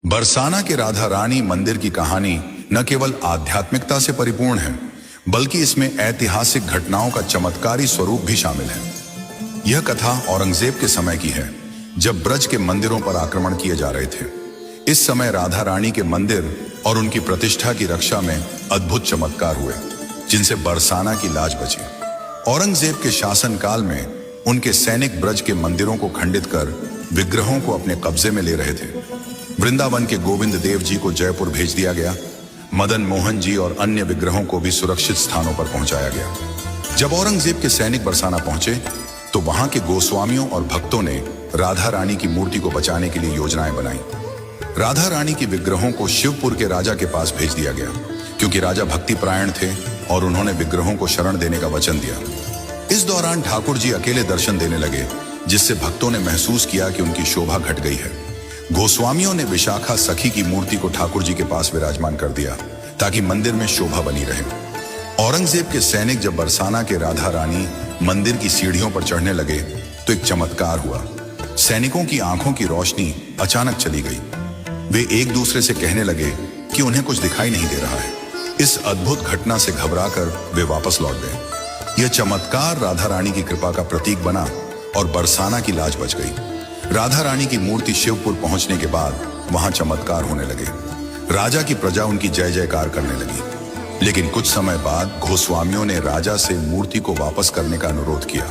बरसाना के राधा रानी मंदिर की कहानी न केवल आध्यात्मिकता से परिपूर्ण है, बल्कि इसमें ऐतिहासिक घटनाओं का चमत्कारी स्वरूप भी शामिल है। यह कथा औरंगजेब के समय की है, जब ब्रज के मंदिरों पर आक्रमण किए जा रहे थे। इस समय राधा रानी के मंदिर और उनकी प्रतिष्ठा की रक्षा में अद्भुत चमत्कार हुए, जिनसे बरसाना की लाज बची। औरंगजेब के शासनकाल में उनके सैनिक ब्रज के मंदिरों को खंडित कर विग्रहों को अपने कब्जे में ले रहे थे। वृंदावन के गोविंद देव जी को जयपुर भेज दिया गया। मदन मोहन जी और अन्य विग्रहों को भी सुरक्षित स्थानों पर पहुंचाया गया। जब औरंगजेब के सैनिक बरसाना पहुंचे तो वहां के गोस्वामियों और भक्तों ने राधा रानी की मूर्ति को बचाने के लिए योजनाएं बनाई। राधा रानी की विग्रहों को शिवपुर के राजा के पास भेज दिया गया, क्योंकि राजा भक्ति परायण थे और उन्होंने विग्रहों को शरण देने का वचन दिया। इस दौरान ठाकुर जी अकेले दर्शन देने लगे, जिससे भक्तों ने महसूस किया कि उनकी शोभा घट गई है। गोस्वामियों ने विशाखा सखी की मूर्ति को ठाकुर जी के पास विराजमान कर दिया, ताकि मंदिर में शोभा बनी रहे। औरंगजेब के सैनिक जब बरसाना के राधा रानी मंदिर की सीढ़ियों पर चढ़ने लगे तो एक चमत्कार हुआ। सैनिकों की आंखों की रोशनी अचानक चली गई। वे एक दूसरे से कहने लगे कि उन्हें कुछ दिखाई नहीं दे रहा है। इस अद्भुत घटना से घबराकर वे वापस लौट गए। यह चमत्कार राधा रानी की कृपा का प्रतीक बना और बरसाना की लाज बच गई। राधा रानी की मूर्ति शिवपुर पहुंचने के बाद वहां चमत्कार होने लगे। राजा की प्रजा उनकी जय जयकार करने लगी। लेकिन कुछ समय बाद गोस्वामियों ने राजा से मूर्ति को वापस करने का अनुरोध किया।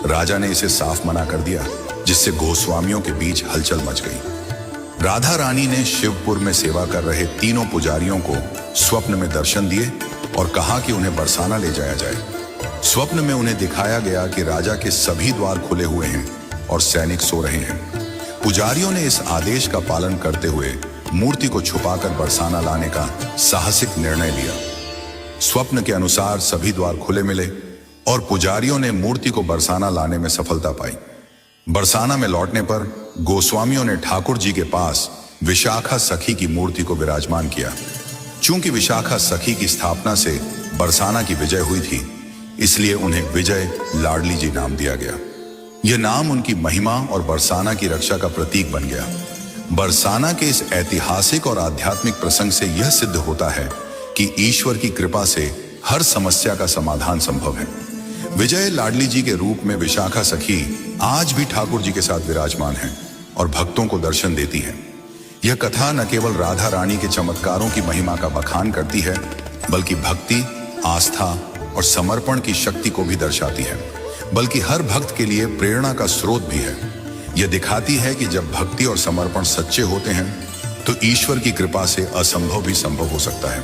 राजा ने इसे साफ मना कर दिया, जिससे गोस्वामियों के बीच हलचल मच गई। राधा रानी ने शिवपुर में सेवा कर रहे तीनों पुजारियों को स्वप्न में दर्शन दिए और कहा कि उन्हें बरसाना ले जाया जाए। स्वप्न में उन्हें दिखाया गया कि राजा के सभी द्वार खुले हुए हैं और सैनिक सो रहे हैं। पुजारियों ने इस आदेश का पालन करते हुए मूर्ति को छुपाकर बरसाना लाने का साहसिक निर्णय लिया। स्वप्न के अनुसार सभी द्वार खुले मिले और पुजारियों ने मूर्ति को बरसाना लाने में सफलता पाई। बरसाना में लौटने पर गोस्वामियों ने ठाकुर जी के पास विशाखा सखी की मूर्ति को विराजमान किया। चूंकि विशाखा सखी की स्थापना से बरसाना की विजय हुई थी, इसलिए उन्हें विजय लाडली जी नाम दिया गया। यह नाम उनकी महिमा और बरसाना की रक्षा का प्रतीक बन गया। बरसाना के इस ऐतिहासिक और आध्यात्मिक प्रसंग से यह सिद्ध होता है कि ईश्वर की कृपा से हर समस्या का समाधान संभव है। विजय लाडली जी के रूप में विशाखा सखी आज भी ठाकुर जी के साथ विराजमान है और भक्तों को दर्शन देती है। यह कथा न केवल राधा रानी के चमत्कारों की महिमा का बखान करती है, बल्कि भक्ति, आस्था और समर्पण की शक्ति को भी दर्शाती है, बल्कि हर भक्त के लिए प्रेरणा का स्रोत भी है। यह दिखाती है कि जब भक्ति और समर्पण सच्चे होते हैं तो ईश्वर की कृपा से असंभव भी संभव हो सकता है।